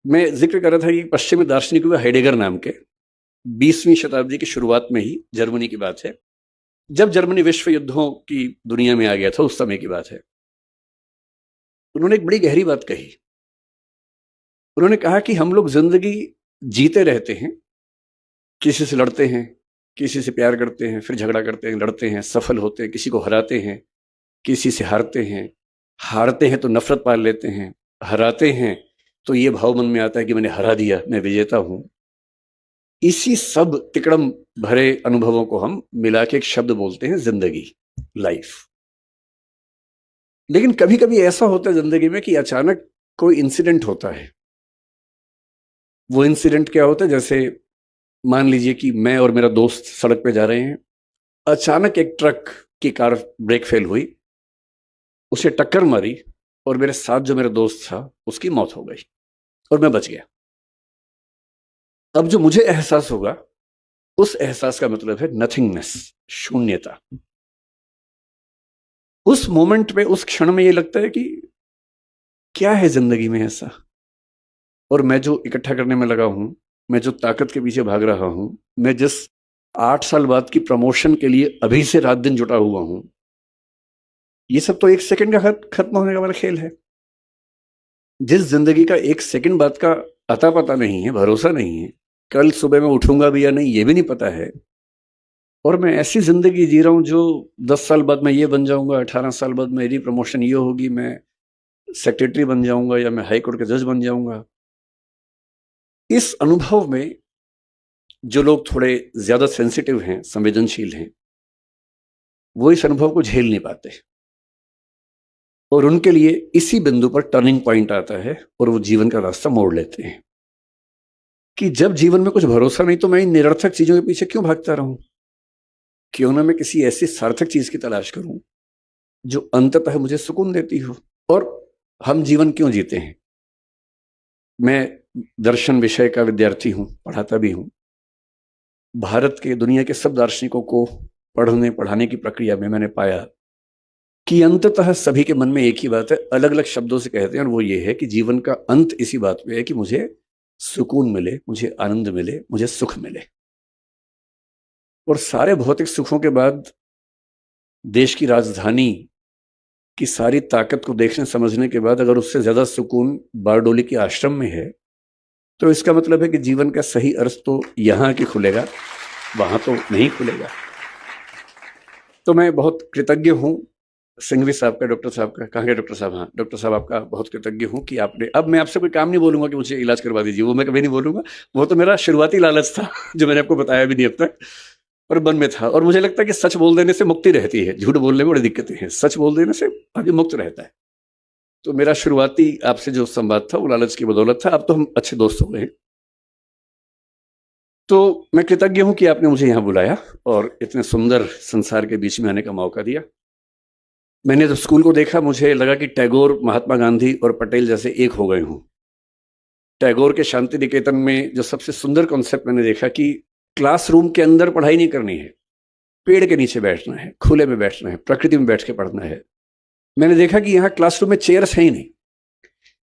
मैं जिक्र कर रहा था कि पश्चिमी दार्शनिक हुए हाइडेगर नाम के, 20वीं शताब्दी की शुरुआत में ही जर्मनी की बात है, जब जर्मनी विश्व युद्धों की दुनिया में आ गया था, उस समय की बात है। उन्होंने एक बड़ी गहरी बात कही। उन्होंने कहा कि हम लोग जिंदगी जीते रहते हैं, किसी से लड़ते हैं, किसी से प्यार करते हैं, फिर झगड़ा करते हैं, लड़ते हैं, सफल होते हैं, किसी को हराते हैं, किसी से हारते हैं तो नफरत पाल लेते हैं, हराते हैं तो ये भाव मन में आता है कि मैंने हरा दिया, मैं विजेता हूं। इसी सब तिकड़म भरे अनुभवों को हम मिला के एक शब्द बोलते हैं जिंदगी, लाइफ। लेकिन कभी कभी ऐसा होता है जिंदगी में कि अचानक कोई इंसिडेंट होता है। वो इंसिडेंट क्या होता है? जैसे मान लीजिए कि मैं और मेरा दोस्त सड़क पे जा रहे हैं, अचानक एक ट्रक की कार ब्रेक फेल हुई, उसे टक्कर मारी और मेरे साथ जो मेरा दोस्त था उसकी मौत हो गई और मैं बच गया। अब जो मुझे एहसास होगा, उस एहसास का मतलब है नथिंगनेस, शून्यता। उस मोमेंट में, उस क्षण में ये लगता है कि क्या है जिंदगी में ऐसा, और मैं जो इकट्ठा करने में लगा हूं, मैं जो ताकत के पीछे भाग रहा हूं, मैं जिस 8 साल बाद की प्रमोशन के लिए अभी से रात दिन जुटा हुआ हूं, ये सब तो 1 सेकंड का खत्म होने का वाला खेल है। जिस जिंदगी का 1 सेकंड बाद का अता पता नहीं है, भरोसा नहीं है, कल सुबह मैं उठूंगा भी या नहीं ये भी नहीं पता है, और मैं ऐसी जिंदगी जी रहा हूं जो 10 साल बाद मैं ये बन जाऊंगा, 18 साल बाद मेरी प्रमोशन ये होगी, मैं सेक्रेटरी बन जाऊंगा या मैं हाई कोर्ट का जज बन जाऊंगा। इस अनुभव में जो लोग थोड़े ज्यादा सेंसिटिव हैं, संवेदनशील हैं, वो इस अनुभव को झेल नहीं पाते, और उनके लिए इसी बिंदु पर टर्निंग पॉइंट आता है और वो जीवन का रास्ता मोड़ लेते हैं कि जब जीवन में कुछ भरोसा नहीं तो मैं इन निरर्थक चीजों के पीछे क्यों भागता रहूं? क्यों ना मैं किसी ऐसी सार्थक चीज की तलाश करूं जो अंततः मुझे सुकून देती हो। और हम जीवन क्यों जीते हैं? मैं दर्शन विषय का विद्यार्थी हूं, पढ़ाता भी हूं। भारत के, दुनिया के सब दार्शनिकों को पढ़ाने की प्रक्रिया में मैंने पाया कि अंततः सभी के मन में एक ही बात है, अलग अलग शब्दों से कहते हैं, और वो ये है कि जीवन का अंत इसी बात पे है कि मुझे सुकून मिले, मुझे आनंद मिले, मुझे सुख मिले। और सारे भौतिक सुखों के बाद देश की राजधानी की सारी ताकत को देखने समझने के बाद अगर उससे ज्यादा सुकून बारडोली के आश्रम में है, तो इसका मतलब है कि जीवन का सही अर्थ तो यहां के खुलेगा, वहां तो नहीं खुलेगा। तो मैं बहुत कृतज्ञ हूं सिंघवी साहब का, डॉक्टर साहब का। कहाँ गए डॉक्टर साहब? हाँ, डॉक्टर साहब आपका बहुत कृतज्ञ हूं कि आपने, अब मैं आपसे कोई काम नहीं बोलूंगा कि मुझे इलाज करवा दीजिए, वो मैं कभी नहीं बोलूंगा। वो तो मेरा शुरुआती लालच था जो मैंने आपको बताया भी नहीं अब तक, और मन में था। और मुझे लगता है कि सच बोल देने से मुक्ति रहती है, झूठ बोलने में बड़ी दिक्कतें हैं, सच बोल देने से आदमी मुक्त रहता है। तो मेरा शुरुआती आपसे जो संवाद था वो लालच की बदौलत था। अब तो हम अच्छे दोस्त हो गए। तो मैं कृतज्ञ हूं कि आपने मुझे यहां बुलाया और इतने सुंदर संसार के बीच में आने का मौका दिया। मैंने जब स्कूल को देखा, मुझे लगा कि टैगोर, महात्मा गांधी और पटेल जैसे एक हो गए हूं। टैगोर के शांति निकेतन में जो सबसे सुंदर कॉन्सेप्ट मैंने देखा कि क्लासरूम के अंदर पढ़ाई नहीं करनी है, पेड़ के नीचे बैठना है, खुले में बैठना है, प्रकृति में बैठ के पढ़ना है। मैंने देखा कि यहाँ क्लासरूम में चेयर्स है ही नहीं,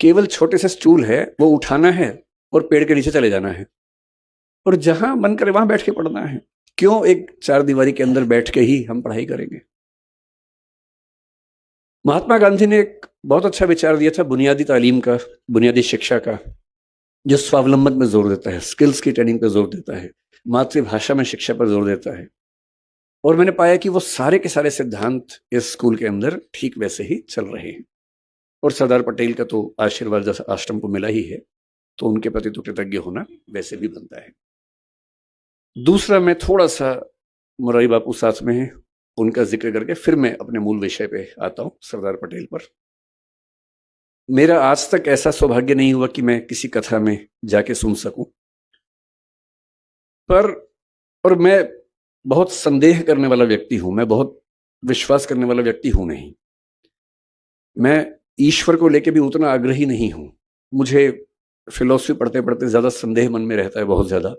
केवल छोटे से स्टूल है, वो उठाना है और पेड़ के नीचे चले जाना है, और जहां मन करे वहां बैठ के पढ़ना है। क्यों एक 4 दीवारी के अंदर बैठ के ही हम पढ़ाई करेंगे? महात्मा गांधी ने एक बहुत अच्छा विचार दिया था बुनियादी तालीम का, बुनियादी शिक्षा का, जो स्वावलंबन में जोर देता है, स्किल्स की ट्रेनिंग पर जोर देता है, मातृभाषा में शिक्षा पर जोर देता है। और मैंने पाया कि वो सारे के सारे सिद्धांत इस स्कूल के अंदर ठीक वैसे ही चल रहे हैं। और सरदार पटेल का तो आशीर्वाद जैसा आश्रम को मिला ही है, तो उनके प्रति तो कृतज्ञ होना वैसे भी बनता है। दूसरा, मैं थोड़ा सा मुरारी बापू साथ में है, उनका जिक्र करके फिर मैं अपने मूल विषय पे आता हूं, सरदार पटेल पर। मेरा आज तक ऐसा सौभाग्य नहीं हुआ कि मैं किसी कथा में जाके सुन सकूं, और मैं बहुत संदेह करने वाला व्यक्ति हूं, मैं बहुत विश्वास करने वाला व्यक्ति हूं नहीं। मैं ईश्वर को लेके भी उतना आग्रही नहीं हूं। मुझे फिलॉसफी पढ़ते पढ़ते ज्यादा संदेह मन में रहता है, बहुत ज्यादा।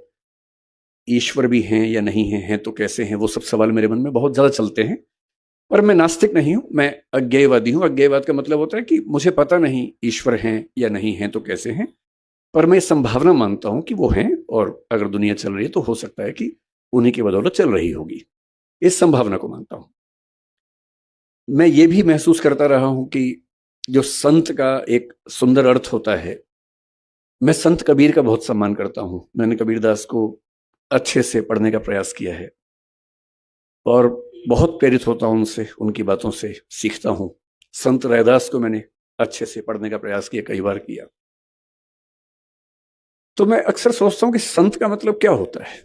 ईश्वर भी हैं या नहीं हैं तो कैसे हैं, वो सब सवाल मेरे मन में बहुत ज्यादा चलते हैं। पर मैं नास्तिक नहीं हूं, मैं अज्ञेयवादी हूं। अज्ञेयवाद का मतलब होता है कि मुझे पता नहीं ईश्वर हैं या नहीं हैं तो कैसे हैं, पर मैं संभावना मानता हूं कि वो हैं, और अगर दुनिया चल रही है तो हो सकता है कि उन्हीं की बदौलत चल रही होगी। इस संभावना को मानता हूं। मैं ये भी महसूस करता रहा हूं कि जो संत का एक सुंदर अर्थ होता है, मैं संत कबीर का बहुत सम्मान करता हूं। मैंने कबीरदास को अच्छे से पढ़ने का प्रयास किया है और बहुत प्रेरित होता हूं उनसे, उनकी बातों से सीखता हूं। संत रैदास को मैंने अच्छे से पढ़ने का प्रयास किया, कई बार किया। तो मैं अक्सर सोचता हूं कि संत का मतलब क्या होता है।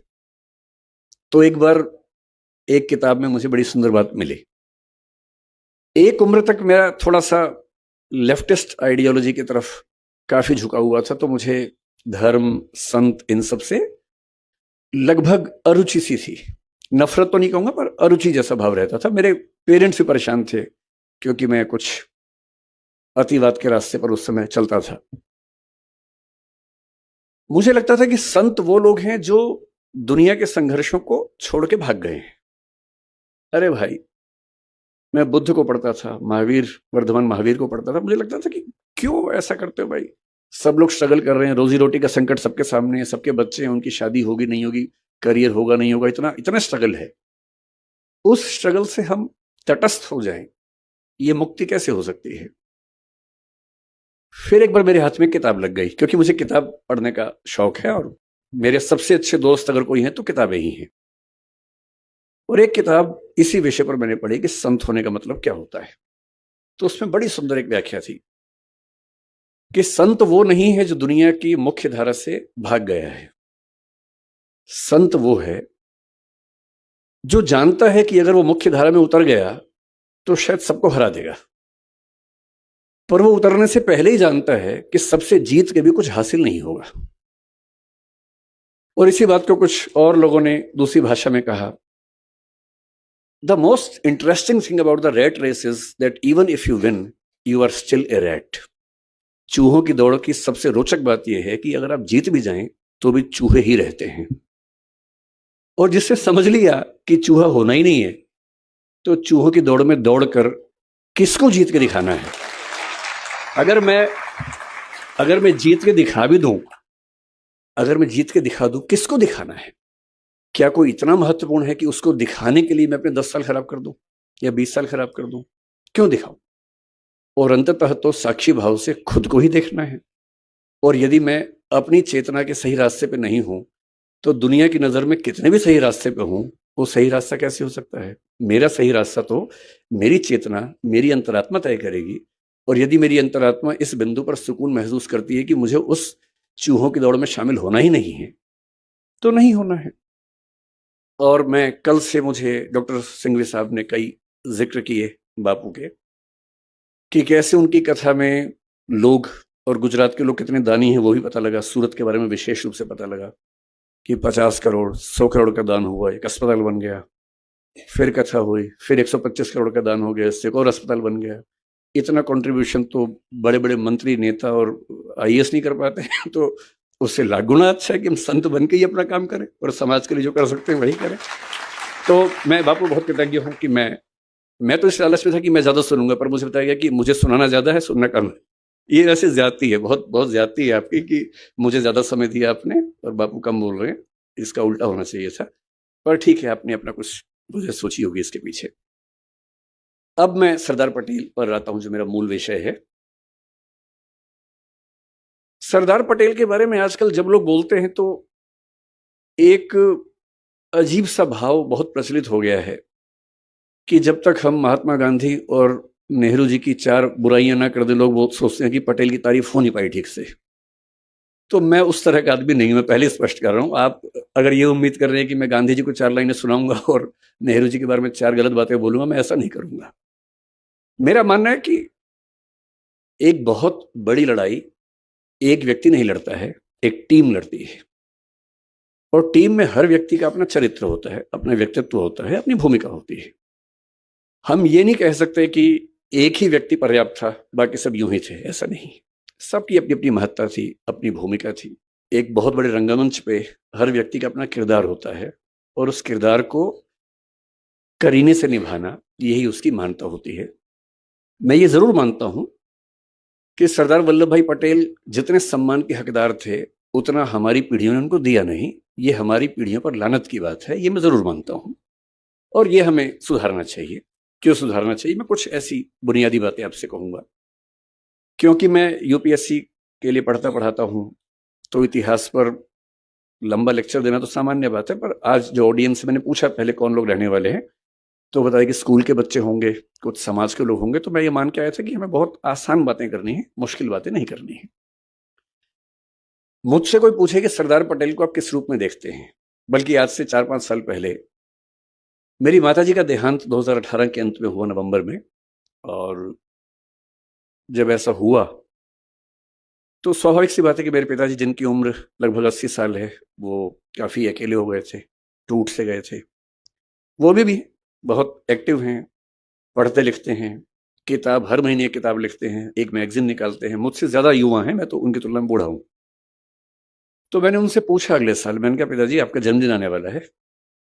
तो एक बार एक किताब में मुझे बड़ी सुंदर बात मिली। एक उम्र तक मेरा थोड़ा सा लेफ्टिस्ट आइडियोलॉजी की तरफ काफी झुका हुआ था, तो मुझे धर्म, संत, इन सब से लगभग अरुचि सी थी। नफरत तो नहीं कहूंगा, पर अरुचि जैसा भाव रहता था। मेरे पेरेंट्स भी परेशान थे क्योंकि मैं कुछ अतिवाद के रास्ते पर उस समय चलता था। मुझे लगता था कि संत वो लोग हैं जो दुनिया के संघर्षों को छोड़ के भाग गए हैं। अरे भाई, मैं बुद्ध को पढ़ता था, महावीर, वर्धमान महावीर को पढ़ता था। मुझे लगता था कि क्यों ऐसा करते हो भाई। सब लोग स्ट्रगल कर रहे हैं, रोजी रोटी का संकट सबके सामने है, सबके बच्चे हैं, उनकी शादी होगी नहीं होगी, करियर होगा नहीं होगा, इतना इतना स्ट्रगल है। उस स्ट्रगल से हम तटस्थ हो जाएं, ये मुक्ति कैसे हो सकती है। फिर एक बार मेरे हाथ में किताब लग गई, क्योंकि मुझे किताब पढ़ने का शौक है और मेरे सबसे अच्छे दोस्त अगर कोई हैं तो किताबें ही हैं। और एक किताब इसी विषय पर मैंने पढ़ी कि संत होने का मतलब क्या होता है। तो उसमें बड़ी सुंदर एक व्याख्या थी कि संत वो नहीं है जो दुनिया की मुख्य धारा से भाग गया है। संत वो है जो जानता है कि अगर वो मुख्य धारा में उतर गया तो शायद सबको हरा देगा, पर वो उतरने से पहले ही जानता है कि सबसे जीत के भी कुछ हासिल नहीं होगा। और इसी बात को कुछ और लोगों ने दूसरी भाषा में कहा, the most interesting thing about the rat race is that even if you win you are still a rat. चूहों की दौड़ की सबसे रोचक बात यह है कि अगर आप जीत भी जाएं तो भी चूहे ही रहते हैं। और जिससे समझ लिया कि चूहा होना ही नहीं है, तो चूहों की दौड़ में दौड़कर किसको जीत के दिखाना है। अगर मैं जीत के दिखा भी दूं, अगर मैं जीत के दिखा दूं, किसको दिखाना है। क्या कोई इतना महत्वपूर्ण है कि उसको दिखाने के लिए मैं अपने 10 साल खराब कर दूं या 20 साल खराब कर दूं। क्यों दिखाऊं। और अंततः तो साक्षी भाव से खुद को ही देखना है। और यदि मैं अपनी चेतना के सही रास्ते पे नहीं हूं तो दुनिया की नजर में कितने भी सही रास्ते पे हूं, वो सही रास्ता कैसे हो सकता है। मेरा सही रास्ता तो मेरी चेतना, मेरी अंतरात्मा तय करेगी। और यदि मेरी अंतरात्मा इस बिंदु पर सुकून महसूस करती है कि मुझे उस चूहों की दौड़ में शामिल होना ही नहीं है, तो नहीं होना है। और मैं कल से, मुझे डॉक्टर सिंघवी साहब ने कई जिक्र किए बापू के, कि कैसे उनकी कथा में लोग, और गुजरात के लोग कितने दानी हैं वो भी पता लगा। सूरत के बारे में विशेष रूप से पता लगा कि 50 करोड़ 100 करोड़ का दान हुआ, एक अस्पताल बन गया। फिर कथा हुई, फिर 125 करोड़ का दान हो गया, इससे एक और अस्पताल बन गया। इतना कंट्रीब्यूशन तो बड़े बड़े मंत्री, नेता और आईएएस नहीं कर पाते हैं। तो उससे लाख गुना अच्छा है कि हम संत बन के ही अपना काम करें और समाज के लिए जो कर सकते हैं वही करें। तो मैं बापू बहुत कृतज्ञ हूँ कि मैं तो इस लालच में था कि मैं ज्यादा सुनूंगा, पर मुझे बताया गया कि मुझे सुनाना ज्यादा है, सुनना कम है। ये वैसे ज्यादती है, बहुत बहुत ज्यादती है आपकी कि मुझे ज्यादा समय दिया आपने और बापू कम बोल रहे हैं। इसका उल्टा होना चाहिए था, पर ठीक है, आपने अपना कुछ मुझे सोची होगी इसके पीछे। अब मैं सरदार पटेल पर आता हूं, जो मेरा मूल विषय है। सरदार पटेल के बारे में आजकल जब लोग बोलते हैं तो एक अजीब सा भाव बहुत प्रचलित हो गया है कि जब तक हम महात्मा गांधी और नेहरू जी की 4 बुराइयां ना कर दे, लोग वो सोचते हैं कि पटेल की तारीफ हो नहीं पाई ठीक से। तो मैं उस तरह का आदमी नहीं, मैं पहले स्पष्ट कर रहा हूं। आप अगर ये उम्मीद कर रहे हैं कि मैं गांधी जी को 4 लाइनें सुनाऊंगा और नेहरू जी के बारे में 4 गलत बातें बोलूंगा, मैं ऐसा नहीं करूंगा। मेरा मानना है कि एक बहुत बड़ी लड़ाई एक व्यक्ति नहीं लड़ता है, एक टीम लड़ती है। और टीम में हर व्यक्ति का अपना चरित्र होता है, अपना व्यक्तित्व होता है, अपनी भूमिका होती है। हम ये नहीं कह सकते कि एक ही व्यक्ति पर्याप्त था, बाकी सब यूं ही थे, ऐसा नहीं। सबकी अपनी अपनी महत्ता थी, अपनी भूमिका थी। एक बहुत बड़े रंगमंच पे हर व्यक्ति का अपना किरदार होता है और उस किरदार को करीने से निभाना, यही उसकी महानता होती है। मैं ये जरूर मानता हूं कि सरदार वल्लभ भाई पटेल जितने सम्मान के हकदार थे उतना हमारी पीढ़ियों ने उनको दिया नहीं। ये हमारी पीढ़ियों पर लानत की बात है, ये मैं जरूर मानता हूं, और ये हमें सुधारना चाहिए। क्यों सुधारना चाहिए, मैं कुछ ऐसी बुनियादी बातें आपसे कहूंगा। क्योंकि मैं यूपीएससी के लिए पढ़ता पढ़ाता हूं, तो इतिहास पर लंबा लेक्चर देना तो सामान्य बात है, पर आज जो ऑडियंस से मैंने पूछा पहले कौन लोग रहने वाले हैं, तो बताया कि स्कूल के बच्चे होंगे, कुछ समाज के लोग होंगे। तो मैं ये मान के आया था कि हमें बहुत आसान बातें करनी है, मुश्किल बातें नहीं करनी है। मुझसे कोई पूछे कि सरदार पटेल को आप किस रूप में देखते हैं, बल्कि आज से 4-5 साल पहले मेरी माताजी का देहांत 2018 के अंत में हुआ, नवंबर में। और जब ऐसा हुआ तो स्वाभाविक सी बात है कि मेरे पिताजी, जिनकी उम्र लगभग 80 साल है, वो काफ़ी अकेले हो गए थे, टूट से गए थे। वो भी बहुत एक्टिव हैं, पढ़ते लिखते हैं, किताब हर महीने एक किताब लिखते हैं, एक मैगजीन निकालते हैं। मुझसे ज़्यादा युवा हैं, मैं तो उनकी तुलना में बूढ़ा हूँ। तो मैंने उनसे पूछा अगले साल, मैंने कहा पिताजी आपका जन्मदिन आने वाला है,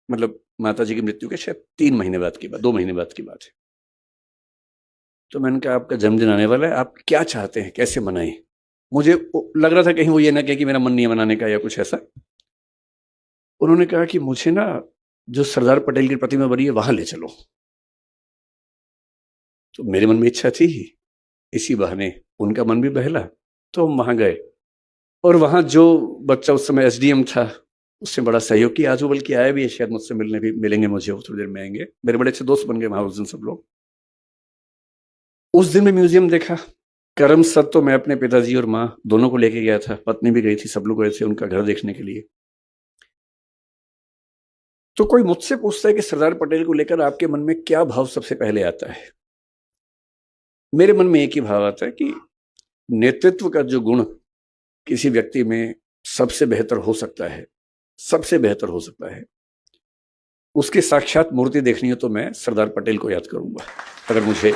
मतलब माताजी की मृत्यु के शायद 3 महीने बाद की बात, 2 महीने बाद की बात है। तो मैंने कहा आपका जन्मदिन आने वाला है, आप क्या चाहते हैं, कैसे मनाएं? मुझे लग रहा था कहीं वो ये ना कहे कि मेरा मन नहीं है मनाने का या कुछ ऐसा। उन्होंने कहा कि मुझे ना जो सरदार पटेल की प्रतिमा बनी है वहां ले चलो। तो मेरे मन में इच्छा थी, इसी बहाने उनका मन भी बहला, तो हम वहां गए। और वहां जो बच्चा उस समय एसडीएम था, उससे बड़ा सहयोग किया। आज वो बल्कि आया भी है, शायद मुझसे मिलने भी मिलेंगे मुझे, वो थोड़ी देर में आएंगे। मेरे बड़े अच्छे दोस्त बन गए वहां उस दिन सब लोग। उस दिन मैं म्यूजियम देखा। करम सद तो मैं अपने पिताजी और माँ दोनों को लेके गया था, पत्नी भी गई थी, सब लोग गए थे उनका घर देखने के लिए। तो कोई मुझसे पूछता है कि सरदार पटेल को लेकर आपके मन में क्या भाव सबसे पहले आता है, मेरे मन में एक ही भाव आता है कि नेतृत्व का जो गुण किसी व्यक्ति में सबसे बेहतर हो सकता है, सबसे बेहतर हो सकता है, उसकी साक्षात मूर्ति देखनी है तो मैं सरदार पटेल को याद करूंगा। अगर मुझे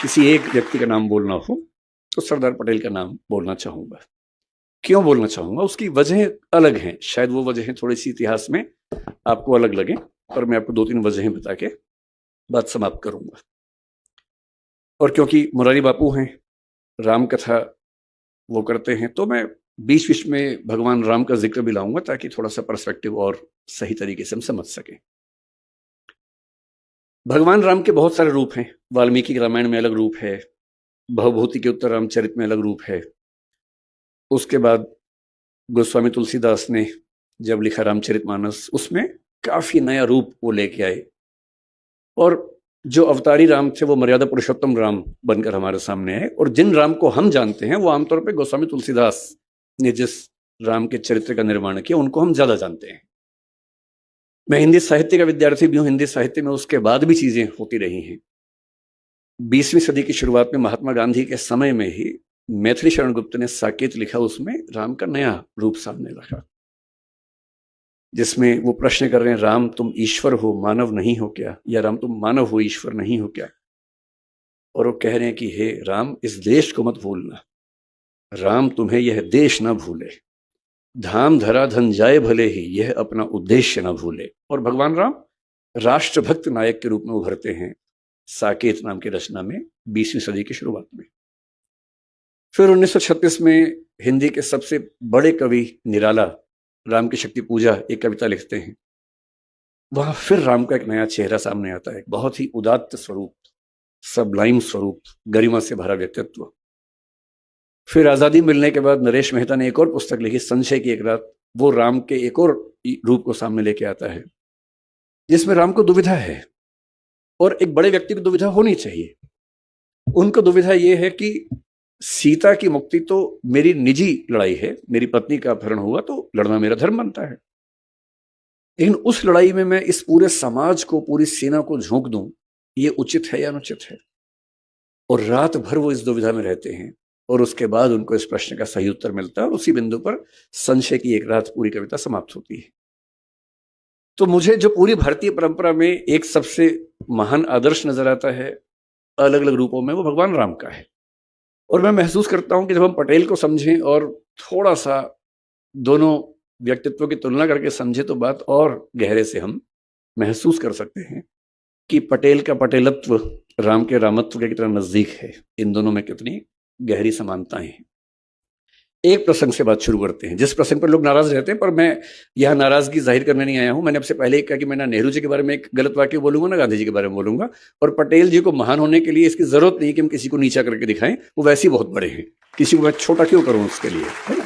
किसी एक व्यक्ति का नाम बोलना हो तो सरदार पटेल का नाम बोलना चाहूंगा। क्यों बोलना चाहूंगा, उसकी वजह अलग हैं, शायद वो वजह थोड़ी सी इतिहास में आपको अलग लगे, पर मैं आपको 2-3 वजहें बता के बात समाप्त करूंगा। और क्योंकि मुरारी बापू हैं, राम कथा वो करते हैं, तो मैं बीच बीच में भगवान राम का जिक्र भी लाऊंगा ताकि थोड़ा सा पर्सपेक्टिव और सही तरीके से हम समझ सकें। भगवान राम के बहुत सारे रूप हैं। वाल्मीकि के रामायण में अलग रूप है, भवभूति के उत्तर रामचरित में अलग रूप है। उसके बाद गोस्वामी तुलसीदास ने जब लिखा रामचरितमानस, उसमें काफी नया रूप वो लेके आए। और जो अवतारी राम थे वो मर्यादा पुरुषोत्तम राम बनकर हमारे सामने आए। और जिन राम को हम जानते हैं वो आमतौर पे गोस्वामी तुलसीदास ने जिस राम के चरित्र का निर्माण किया उनको हम ज्यादा जानते हैं। मैं हिंदी साहित्य का विद्यार्थी भी हूँ, हिंदी साहित्य में उसके बाद भी चीजें होती रही हैं। 20वीं सदी की शुरुआत में महात्मा गांधी के समय में ही मैथिली शरण गुप्त ने साकेत लिखा, उसमें राम का नया रूप सामने रखा, जिसमें वो प्रश्न कर रहे हैं, राम तुम ईश्वर हो मानव नहीं हो क्या, या राम तुम मानव हो ईश्वर नहीं हो क्या। और वो कह रहे हैं कि हे राम इस देश को मत भूलना, राम तुम्हें यह देश ना भूले, धाम धरा धन जाए भले ही यह अपना उद्देश्य ना भूले। और भगवान राम राष्ट्रभक्त नायक के रूप में उभरते हैं साकेत नाम की रचना में 20वीं सदी की शुरुआत में। फिर 1936 में हिंदी के सबसे बड़े कवि निराला राम की शक्ति पूजा एक कविता लिखते हैं। वहां फिर राम का एक नया चेहरा सामने आता है, बहुत ही उदात्त स्वरूप, सबलाइम स्वरूप, गरिमा से भरा व्यक्तित्व। फिर आजादी मिलने के बाद नरेश मेहता ने एक और पुस्तक लिखी, संशय की एक रात। वो राम के एक और रूप को सामने लेके आता है, जिसमें राम को दुविधा है, और एक बड़े व्यक्ति को दुविधा होनी चाहिए। उनको दुविधा यह है कि सीता की मुक्ति तो मेरी निजी लड़ाई है, मेरी पत्नी का अपहरण हुआ तो लड़ना मेरा धर्म बनता है, लेकिन उस लड़ाई में मैं इस पूरे समाज को, पूरी सेना को झोंक दूं, ये उचित है या अनुचित है। और रात भर वो इस दुविधा में रहते हैं, और उसके बाद उनको इस प्रश्न का सही उत्तर मिलता है, और उसी बिंदु पर संशय की एक रात पूरी कविता समाप्त होती है। तो मुझे जो पूरी भारतीय परंपरा में एक सबसे महान आदर्श नजर आता है अलग अलग रूपों में, वो भगवान राम का है। और मैं महसूस करता हूं कि जब हम पटेल को समझें और थोड़ा सा दोनों व्यक्तित्व की तुलना करके समझे, तो बात और गहरे से हम महसूस कर सकते हैं कि पटेल का पटेलत्व राम के रामत्व के कितना नजदीक है, इन दोनों में कितनी गहरी समानताएं हैं। एक प्रसंग से बात शुरू करते हैं, जिस प्रसंग पर लोग नाराज रहते हैं, पर मैं यह नाराजगी जाहिर करने नहीं आया हूं। मैंने आपसे पहले कहा कि मैं ना नेहरू जी के बारे में एक गलत वाक्य बोलूंगा, ना गांधी जी के बारे में बोलूंगा। और पटेल जी को महान होने के लिए इसकी जरूरत नहीं कि हम किसी को नीचा करके दिखाएं, वो वैसे ही बहुत बड़े हैं, किसी को मैं छोटा क्यों करूं उसके लिए, है ना।